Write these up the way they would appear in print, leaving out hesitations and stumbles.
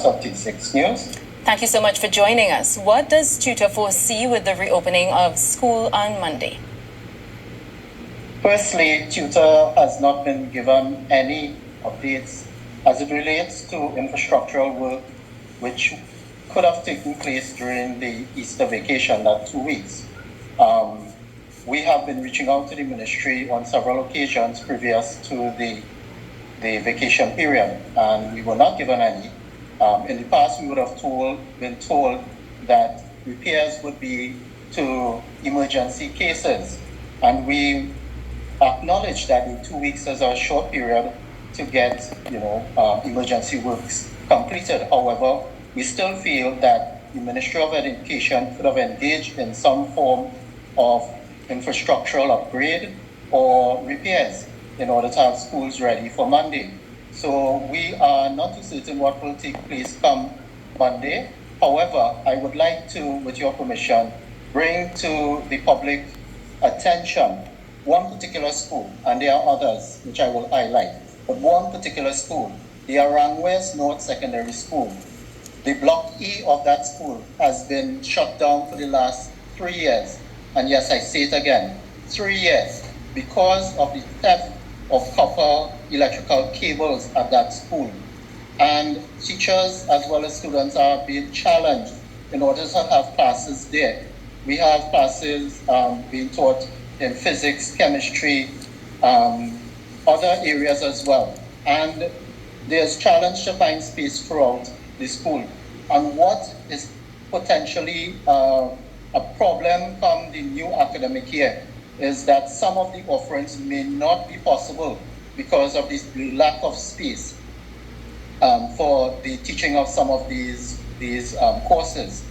because of T6 News. Thank you so much for joining us. What does TTUTA foresee with the reopening of school on Monday? Firstly, TTUTA has not been given any updates as it relates to infrastructural work, which could have taken place during the Easter vacation, that 2 weeks. We have been reaching out to the ministry on several occasions previous to the vacation period, and we were not given any. In the past, we would have been told that repairs would be to emergency cases, and we acknowledge that in 2 weeks is a short period to get emergency works completed. However, we still feel that the Ministry of Education could have engaged in some form of infrastructural upgrade or repairs in order to have schools ready for Monday. So we are not too certain what will take place come Monday. However, I would like to, with your permission, bring to the public attention one particular school, and there are others which I will highlight, but one particular school, the Arangwes North Secondary School. The Block E of that school has been shut down for the last 3 years. And yes, I say it again, 3 years, because of the theft of copper electrical cables at that school. And teachers as well as students are being challenged in order to have classes there. We have classes being taught in physics, chemistry, other areas as well. And there's challenge to find space throughout the school. And what is potentially a problem come the new academic year is that some of the offerings may not be possible because of this lack of space for the teaching of some of these courses.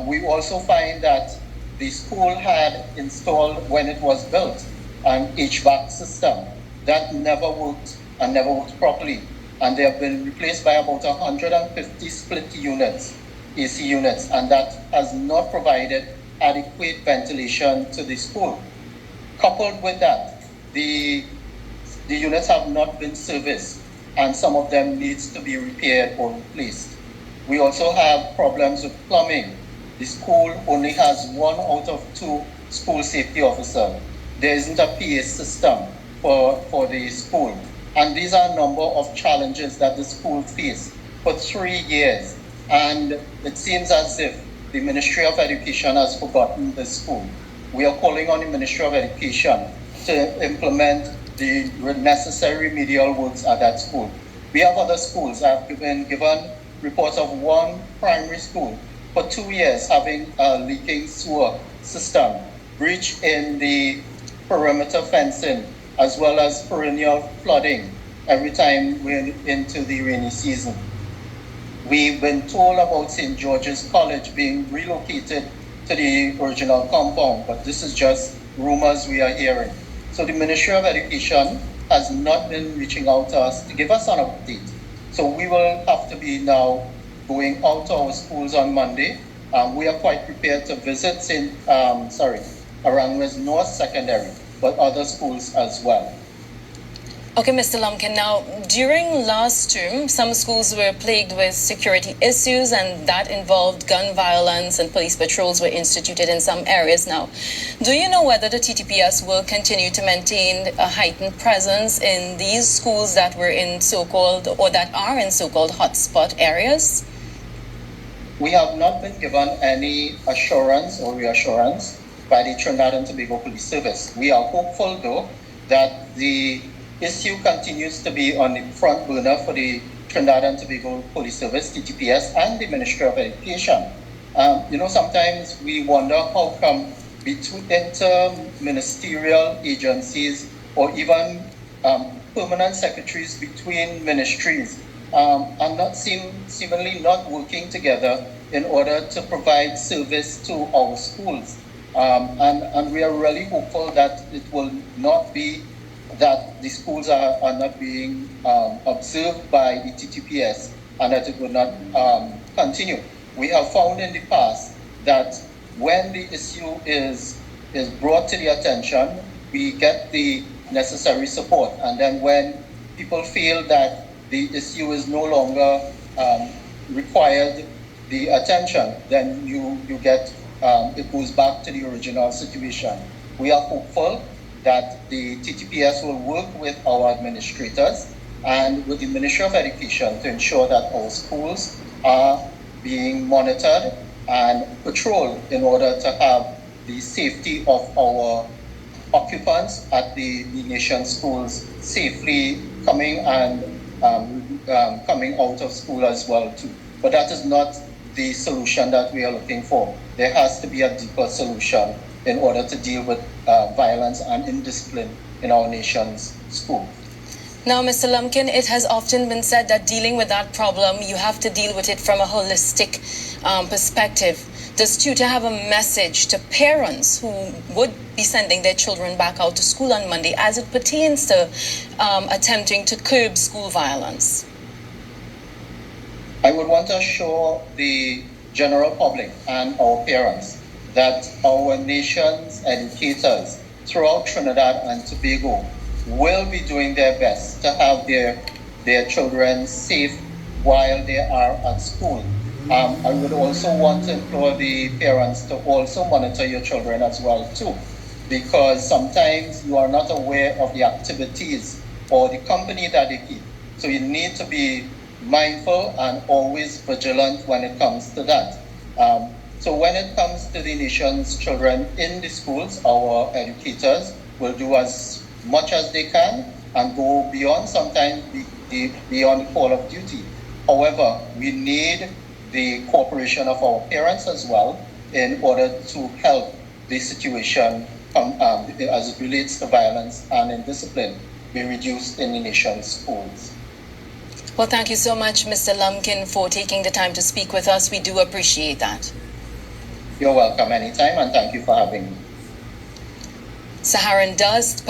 We also find that the school had installed, when it was built, an HVAC system that never worked and never worked properly. And they have been replaced by about 150 split units, AC units, and that has not provided adequate ventilation to the school. Coupled with that, the units have not been serviced, and some of them needs to be repaired or replaced. We also have problems with plumbing. The school only has 1 out of 2 school safety officers. There isn't a PA system for the school. And these are a number of challenges that the school faced for 3 years. And it seems as if the Ministry of Education has forgotten the school. We are calling on the Ministry of Education to implement the necessary remedial works at that school. We have other schools. I've been given reports of one primary school for 2 years having a leaking sewer system, breach in the perimeter fencing, as well as perennial flooding every time we're into the rainy season. We've been told about St. George's College being relocated to the original compound, but this is just rumors we are hearing. So the Ministry of Education has not been reaching out to us to give us an update. So we will have to be now going out to our schools on Monday. We are quite prepared to visit Arangwes North Secondary, but other schools as well. Okay, Mr. Lumpkin, now, during last term, some schools were plagued with security issues, and that involved gun violence, and police patrols were instituted in some areas now. Do you know whether the TTPS will continue to maintain a heightened presence in these schools that were in so-called, or that are in so-called hotspot areas? We have not been given any assurance or reassurance by the Trinidad and Tobago Police Service. We are hopeful, though, that the issue continues to be on the front burner for the Trinidad and Tobago Police Service, TTPS, and the Ministry of Education. Sometimes we wonder how come between inter-ministerial agencies or even permanent secretaries between ministries are not seemingly not working together in order to provide service to our schools. And we are really hopeful that it will not be that the schools are not being observed by the TTPS and that it will not continue. We have found in the past that when the issue is brought to the attention, we get the necessary support. And then when people feel that the issue is no longer required the attention, then you get it goes back to the original situation. We are hopeful that the TTPS will work with our administrators and with the Ministry of Education to ensure that our schools are being monitored and patrolled in order to have the safety of our occupants at the nation schools safely coming and coming out of school as well too. But that is not the solution that we are looking for. There has to be a deeper solution in order to deal with violence and indiscipline in our nation's schools. Now, Mr. Lumpkin, it has often been said that dealing with that problem, you have to deal with it from a holistic perspective. Does TTUTA have a message to parents who would be sending their children back out to school on Monday as it pertains to attempting to curb school violence? I would want to assure the general public and our parents that our nation's educators throughout Trinidad and Tobago will be doing their best to have their children safe while they are at school. I would also want to implore the parents to also monitor your children as well too, because sometimes you are not aware of the activities or the company that they keep. So you need to be mindful and always vigilant when it comes to that. So when it comes to the nation's children in the schools, our educators will do as much as they can and go beyond, sometimes beyond the call of duty. However, we need the cooperation of our parents as well in order to help the situation as it relates to violence and indiscipline be reduced in the nation's schools. Well, thank you so much, Mr. Lumpkin, for taking the time to speak with us. We do appreciate that. You're welcome anytime, and thank you for having me. Saharan Dust,